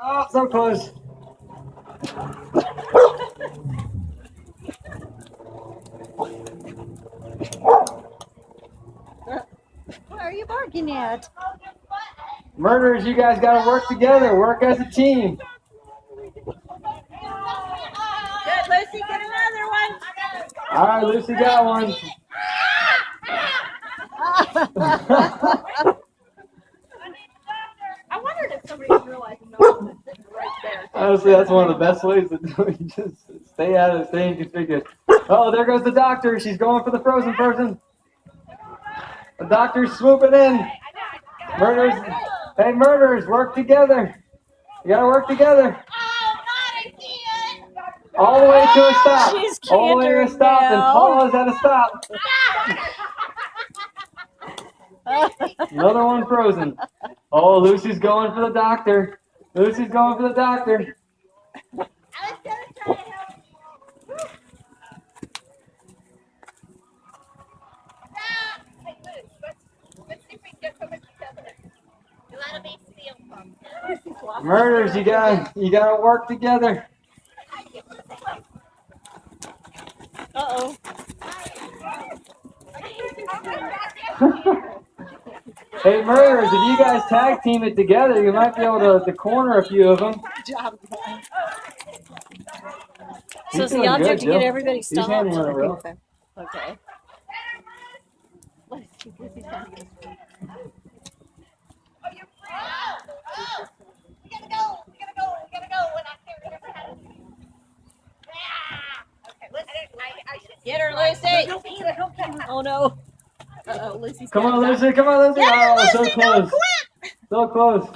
Oh, so close. What are you barking at? Murderers, you guys got to work together. Work as a team. Good, Lucy, get another one. All right, Lucy got one. I wondered if somebody was realizing no one was sitting right there. Honestly, that's one of the best ways to do it. You just stay out of it, stay inconspicuous. Oh, there goes the doctor. She's going for the frozen person. The doctor's swooping in. Murderers, hey, murderers, work together. You gotta work together. All the way to a stop. She's All the way to a stop and now. pause at a stop. Another one frozen. Oh, Lucy's going for the doctor. Lucy's going for the doctor. Murders, you gotta work together. Uh-oh. Hey, murderers, if you guys tag team it together, you might be able to corner a few of them. Good job. He's So it's the doing object good, to get Jill. everybody He's stopped. handling it well. Okay. Get her, Lucy! Oh no. Uh-oh, Lucy's Come got on, it. Lucy, come on, Lucy. Oh, so Lucy, close. So close.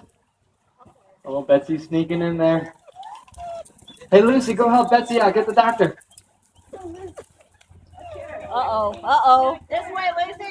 Oh, Betsy's sneaking in there. Hey, Lucy, go help Betsy out. Get the doctor. Uh-oh, uh-oh. This way, Lucy.